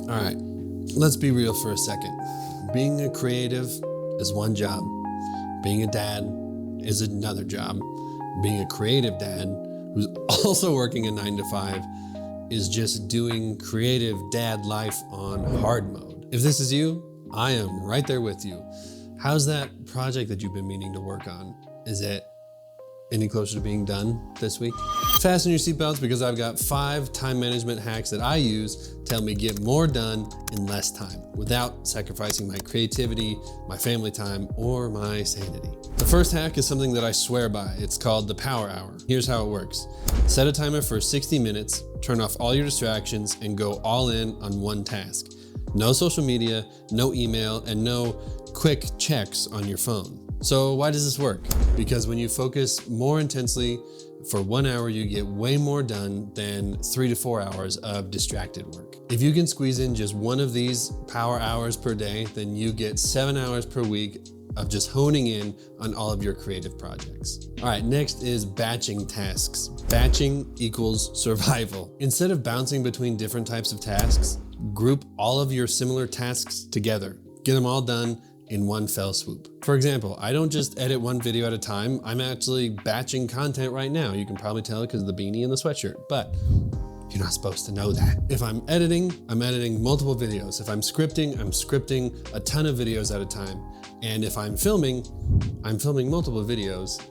All right, let's be real for a second. Being a creative is one job. Being a dad is another job. Being a creative dad who's also working a 9 to 5 is just doing creative dad life on hard mode. If this is you, I am right there with you. How's that project that you've been meaning to work on? Is it any closer to being done this week? Fasten your seatbelts because I've got 5 time management hacks that I use to help me get more done in less time without sacrificing my creativity, my family time, or my sanity. The first hack is something that I swear by. It's called the power hour. Here's how it works. Set a timer for 60 minutes, turn off all your distractions, and go all in on one task. No social media, no email, and no quick checks on your phone. So why does this work? Because when you focus more intensely for 1 hour, you get way more done than 3 to 4 hours of distracted work. If you can squeeze in just one of these power hours per day, then you get 7 hours per week of just honing in on all of your creative projects. All right, next is batching tasks. Batching equals survival. Instead of bouncing between different types of tasks, group all of your similar tasks together. Get them all done in one fell swoop. For example, I don't just edit one video at a time. I'm actually batching content right now. You can probably tell because of the beanie and the sweatshirt, but you're not supposed to know that. If I'm editing multiple videos. If I'm scripting a ton of videos at a time. And if I'm filming multiple videos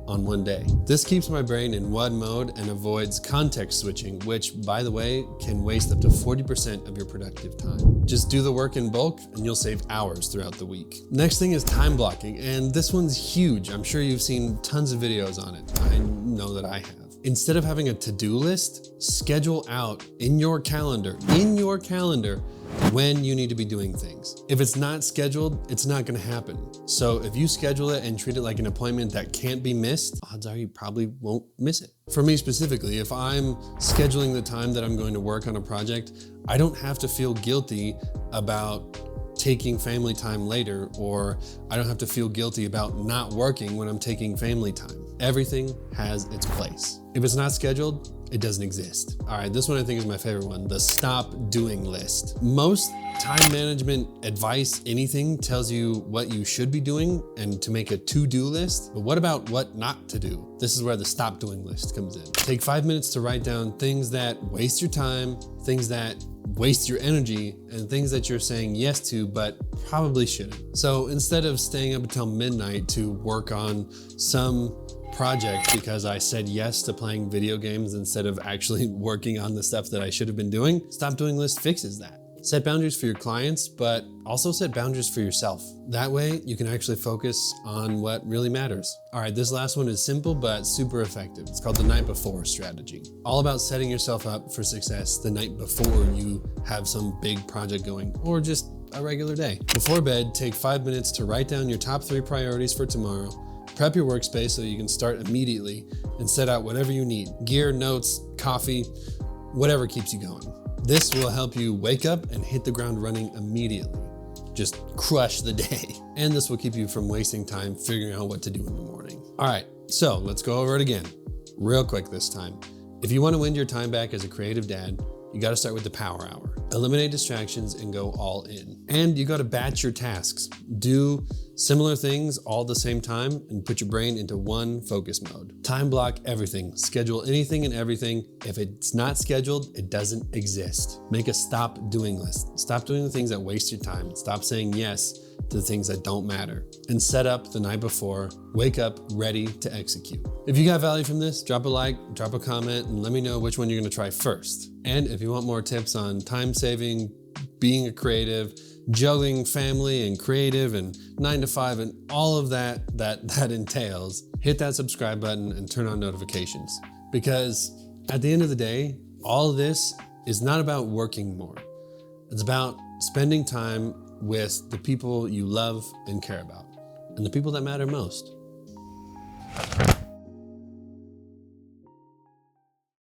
on one day. This keeps my brain in one mode and avoids context switching, which, by the way, can waste up to 40% of your productive time. Just do the work in bulk and you'll save hours throughout the week. Next thing is time blocking, and this one's huge. I'm sure you've seen tons of videos on it. I know that I have. Instead of having a to-do list, schedule out in your calendar, when you need to be doing things. If it's not scheduled, it's not gonna happen. So if you schedule it and treat it like an appointment that can't be missed, odds are you probably won't miss it. For me specifically, if I'm scheduling the time that I'm going to work on a project, I don't have to feel guilty about taking family time later, or I don't have to feel guilty about not working when I'm taking family time. Everything has its place. If it's not scheduled, it doesn't exist. All right, this one I think is my favorite one, the stop doing list. Most time management advice, anything, tells you what you should be doing and to make a to-do list, but what about what not to do? This is where the stop doing list comes in. Take 5 minutes to write down things that waste your time, things that waste your energy, and things that you're saying yes to but probably shouldn't. So instead of staying up until midnight to work on some project because I said yes to playing video games instead of actually working on the stuff that I should have been doing, stop doing list fixes that. Set boundaries for your clients, but also set boundaries for yourself. That way you can actually focus on what really matters. All right, this last one is simple but super effective. It's called the night before strategy. All about setting yourself up for success the night before you have some big project going, or just a regular day. Before bed, take 5 minutes to write down your top 3 priorities for tomorrow. Prep your workspace so you can start immediately and set out whatever you need. Gear, notes, coffee, whatever keeps you going. This will help you wake up and hit the ground running immediately. Just crush the day. And this will keep you from wasting time figuring out what to do in the morning. All right, so let's go over it again, real quick this time. If you want to win your time back as a creative dad, you got to start with the power hour. Eliminate distractions and go all in. And you got to batch your tasks. Do similar things all at the same time and put your brain into one focus mode. Time block everything. Schedule anything and everything. If it's not scheduled, it doesn't exist. Make a stop doing list. Stop doing the things that waste your time. Stop saying yes to the things that don't matter. And set up the night before. Wake up ready to execute. If you got value from this, drop a like, drop a comment, and let me know which one you're gonna try first. And if you want more tips on time saving, being a creative, juggling family and creative and 9 to 5 and all of that entails, hit that subscribe button and turn on notifications. Because at the end of the day, all of this is not about working more. It's about spending time with the people you love and care about and the people that matter most.